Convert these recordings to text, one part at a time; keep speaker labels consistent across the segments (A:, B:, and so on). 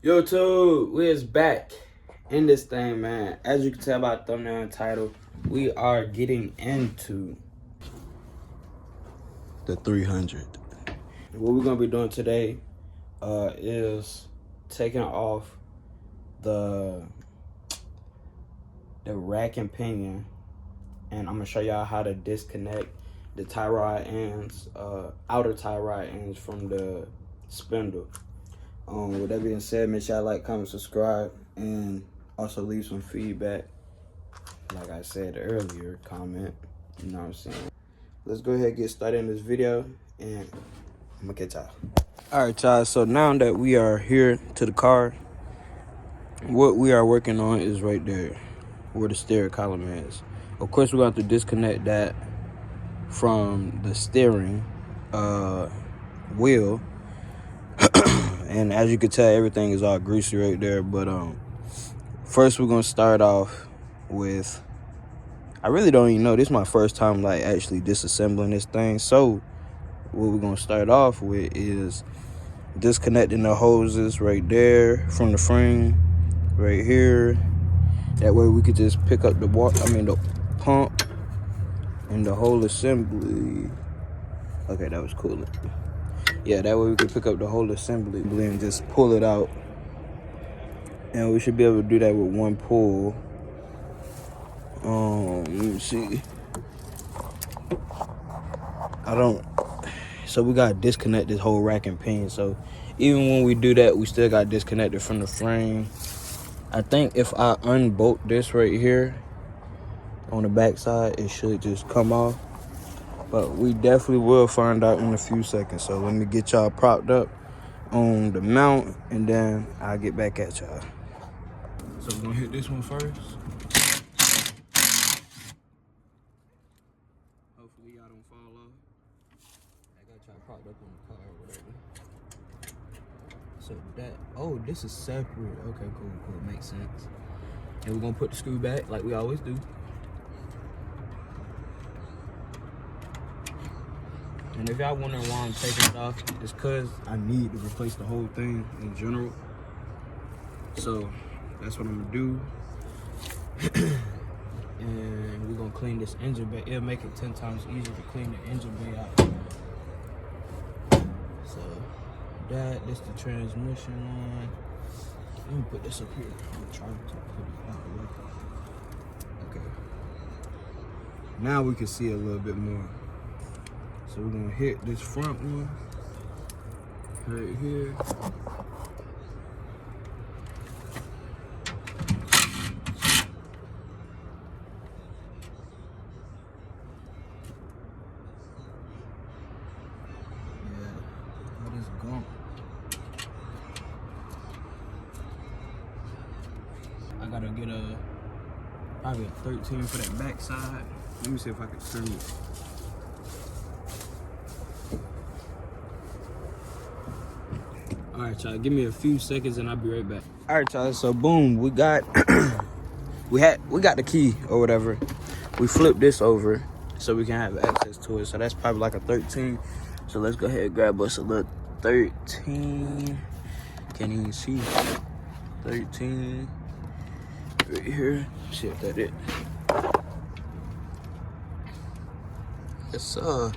A: YouTube, we is back in this thing, man. As you can tell by the thumbnail and title, we are getting into the 300. What we're gonna be doing today is taking off the rack and pinion, and I'm gonna show y'all how to disconnect the tie rod ends, outer tie rod ends from the spindle. With that being said, make sure y'all like, comment, subscribe, and also leave some feedback. Like I said earlier, comment, you know what I'm saying? Let's go ahead and get started in this video, and I'm gonna catch y'all. All right, y'all, so now that we are here to the car, what we are working on is right there, where the steering column is. Of course, we're going to have to disconnect that from the steering wheel. And as you can tell, everything is all greasy right there. But first we're gonna start off with, I really don't even know, this is my first time like actually disassembling this thing. So what we're gonna start off with is disconnecting the hoses right there from the frame right here. That way we could just pick up the the pump and the whole assembly. Okay, that was cool. Yeah, that way we could pick up the whole assembly and just pull it out. And we should be able to do that with one pull. Let me see. So we gotta disconnect this whole rack and pinion. So even when we do that, we still got disconnected from the frame. I think if I unbolt this right here on the back side, it should just come off. But we definitely will find out in a few seconds. So let me get y'all propped up on the mount, and then I'll get back at y'all. So we're gonna hit this one first. Hopefully y'all don't fall off. I got y'all propped up on the car or whatever. So oh, this is separate. Okay, cool, makes sense. And we're gonna put the screw back like we always do. And if y'all wondering why I'm taking it off, it's cause I need to replace the whole thing in general. So that's what I'm gonna do. And we're gonna clean this engine bay. It'll make it 10 times easier to clean the engine bay out. So this the transmission line. Let me put this up here. I'm trying to put it out of the way. Okay. Now we can see a little bit more. So we're gonna hit this front one right here. I gotta get probably a 13 for that back side. Let me see if I can turn it. All right, y'all, give me a few seconds and I'll be right back. All right, y'all, so boom, we got we got the key or whatever. We flipped this over so we can have access to it. So that's probably like a 13. So let's go ahead and grab us a little 13. Can't even see. 13 right here. See if that it. Yes, sir.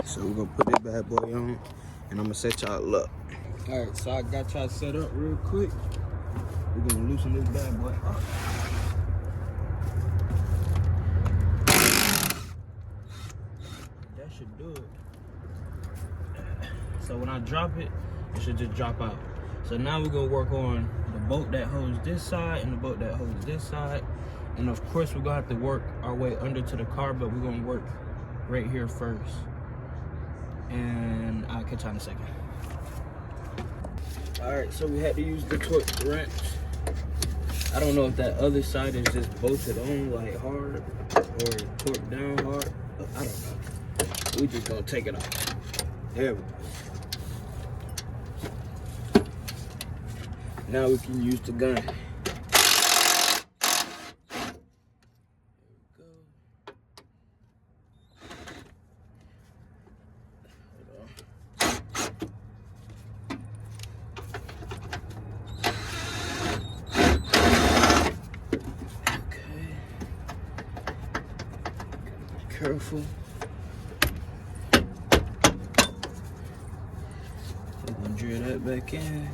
A: So we're gonna put this bad boy on, and I'm gonna set y'all up. All right, so I got y'all set up real quick. We're gonna loosen this bad boy up. That should do it. So when I drop it, it should just drop out. So now we're gonna work on the bolt that holds this side and the bolt that holds this side. And of course, we're gonna have to work our way under to the car, but we're gonna work right here first. And I'll catch y'all in a second. All right, so we had to use the torque wrench. I don't know if that other side is just bolted on like hard or torqued down hard. I don't know. We just gonna take it off. There we go. Now we can use the gun. careful. We're gonna drill that back in.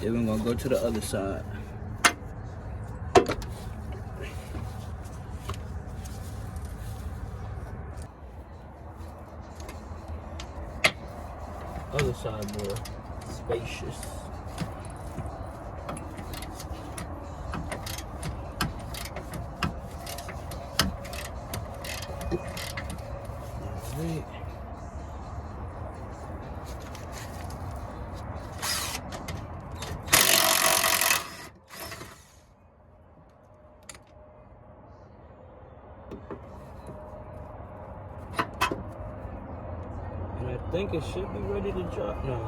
A: Then we're gonna go to the other side. Other side more spacious. Alright. And I think it should be ready to drop now.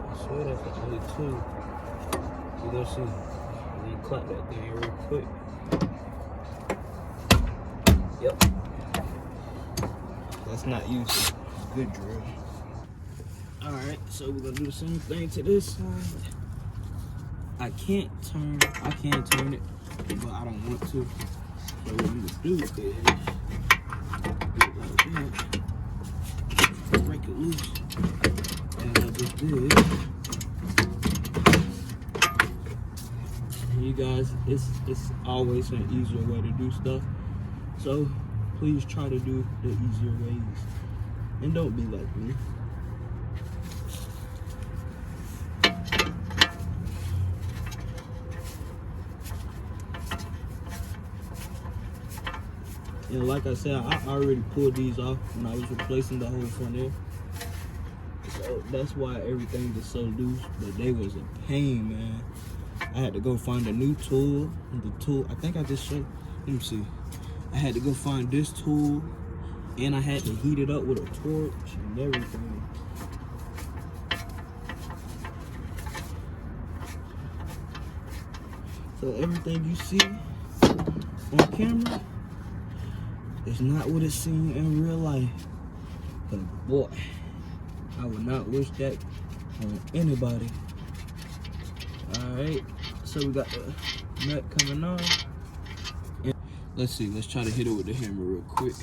A: I swear that's the only two. We're gonna see. Let me clap that thing real quick. Yep. That's not useful. It's good drill. Alright, so we're gonna do the same thing to this side. I can turn it, but I don't want to. So what I'm gonna do is do it like that. Break it loose. And I just did. You guys, it's always an easier way to do stuff. So please try to do the easier ways. And don't be like me. And like I said, I already pulled these off when I was replacing the whole front end. So that's why everything is so loose. But they was a pain, man. I had to go find a new tool. And the tool, I think I just showed, let me see. I had to go find this tool. And I had to heat it up with a torch and everything. So everything you see on camera is not what it's seen in real life. But boy, I would not wish that on anybody. Alright, so we got the nut coming off. And let's see, let's try to hit it with the hammer real quick.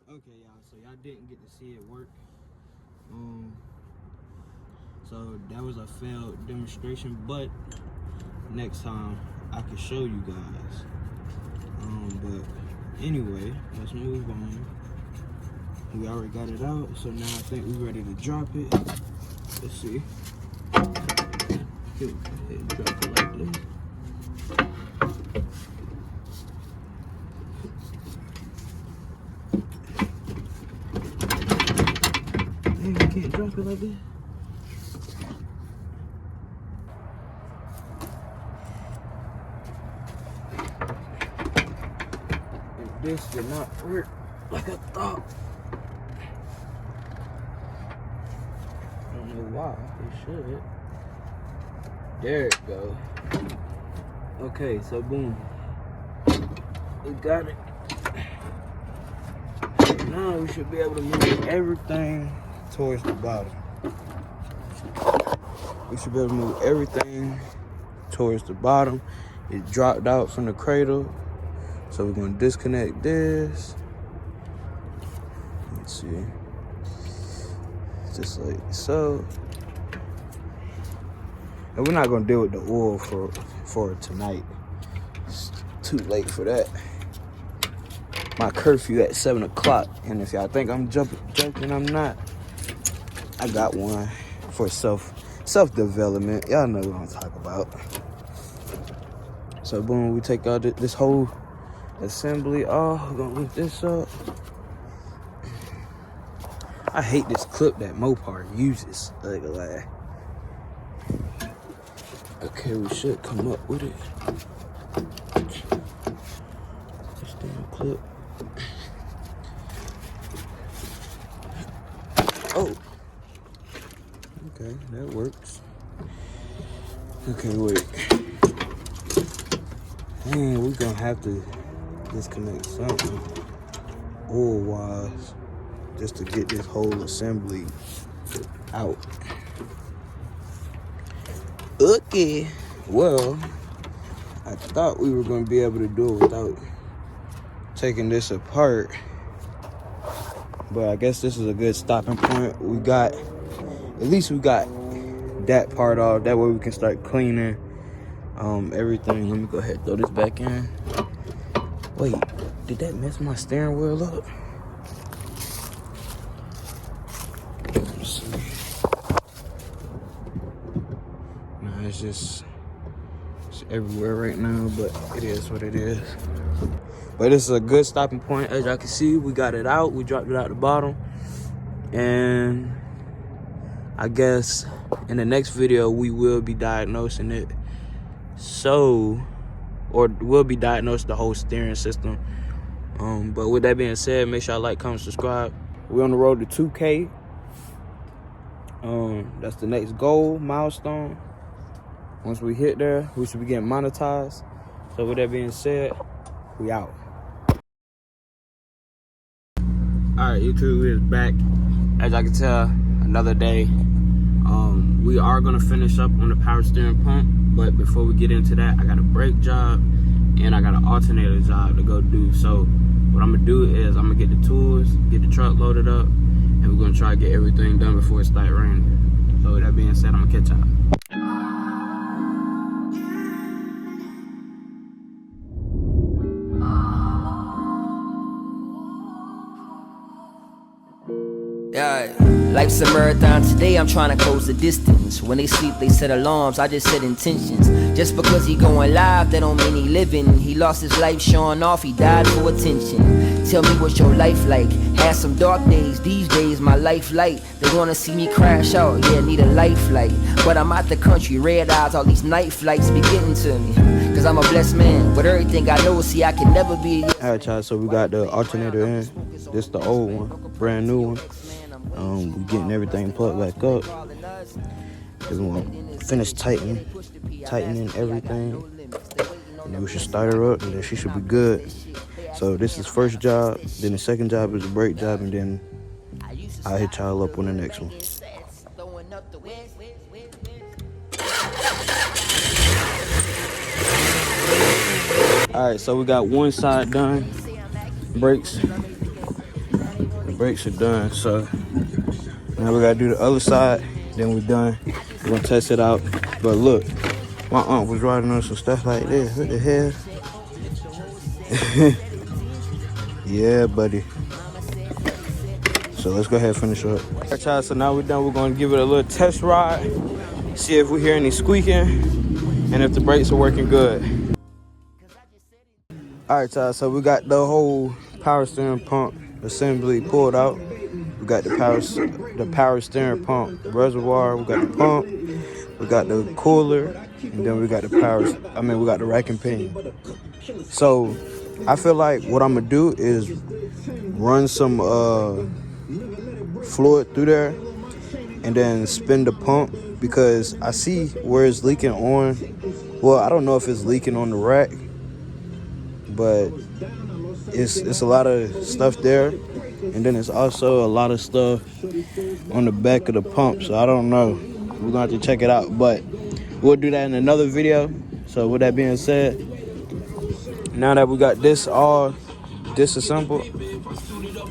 A: Okay, y'all, so y'all didn't get to see it work. So that was a failed demonstration, but next time I can show you guys. But anyway, let's move on. We already got it out, so now I think we're ready to drop it. Let's see. Here, drop it like this. You can't drop it like this. And this did not work like I thought. I don't know why. It should. There it goes. Okay, so boom. We got it. Now we should be able to move everything towards the bottom. We should be able to move everything towards the bottom. It dropped out from the cradle. So we're gonna disconnect this. Let's see. Just like so. And we're not gonna deal with the oil for tonight. It's too late for that. My curfew at 7 o'clock. And if y'all think I'm joking, I'm not. I got one for self-development. Y'all know what I'm talking about. So boom, we take out this whole assembly off. We're gonna lift this up. I hate this clip that Mopar uses. Like, okay, we should come up with it. This damn clip. Oh. Okay, that works. Okay, wait. Man, we're gonna have to disconnect something oil-wise just to get this whole assembly out. Okay. Well, I thought we were gonna be able to do it without taking this apart, but I guess this is a good stopping point. We got, at least we got that part off. That way we can start cleaning everything. Let me go ahead and throw this back in. Wait, did that mess my steering wheel up? Let's see. No, it's everywhere right now, but it is what it is. But this is a good stopping point. As y'all can see, we got it out. We dropped it out the bottom. And I guess in the next video, we will be diagnosing it. Or we'll be diagnosing the whole steering system. But with that being said, make sure y'all like, comment, subscribe. We're on the road to 2K. That's the next goal, milestone. Once we hit there, we should be getting monetized. So with that being said, we out. All right, YouTube is back. As I can tell, another day. We are gonna finish up on the power steering pump, but before we get into that, I got a brake job and I got an alternator job to go do. So what I'm gonna do is I'm gonna get the tools, get the truck loaded up, and we're gonna try to get everything done before it starts raining. So with that being said, I'm gonna catch y'all.
B: Yeah, life's a marathon. Today I'm trying to close the distance. When they sleep, they set alarms. I just set intentions. Just because he going live, that don't mean he living. He lost his life showing off. He died for attention. Tell me what's your life like? Had some dark days. These days my life light. They wanna see me crash out. Yeah, need a life light. But I'm out the country. Red eyes. All these night flights be getting to me. Cause I'm a blessed man. With everything I know, see I can never be.
A: Alright, y'all. So we got the alternator in. This the old one, brand new one. We getting everything plugged back up. Cause we want to finish tightening everything, and then we should start her up, and then she should be good. So this is first job. Then the second job is a brake job, and then I'll hit y'all up on the next one. All right, so we got one side done. Brakes. The brakes are done. So now we gotta do the other side, then we're done. We're gonna test it out. But look, my aunt was riding on some stuff like this. What the hell? Yeah, buddy. So let's go ahead and finish up. All right, y'all, so now we're done. We're gonna give it a little test ride, see if we hear any squeaking, and if the brakes are working good. All right, y'all, so we got the whole power steering pump assembly pulled out. We got the power steering pump reservoir. We got the pump. We got the cooler, and then we got the we got the rack and pinion. So I feel like what I'm gonna do is run some fluid through there, and then spin the pump, because I see where it's leaking on. Well, I don't know if it's leaking on the rack, but it's a lot of stuff there. And then it's also a lot of stuff on the back of the pump. So I don't know. We're going to have to check it out. But we'll do that in another video. So with that being said, now that we got this all disassembled,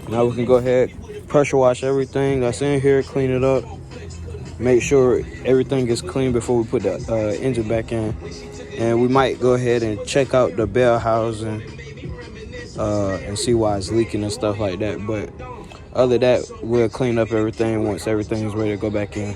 A: now we can go ahead, pressure wash everything that's in here, clean it up. Make sure everything is clean before we put the engine back in. And we might go ahead and check out the bell housing and see why it's leaking and stuff like that. But other than that, we'll clean up everything once everything is ready to go back in.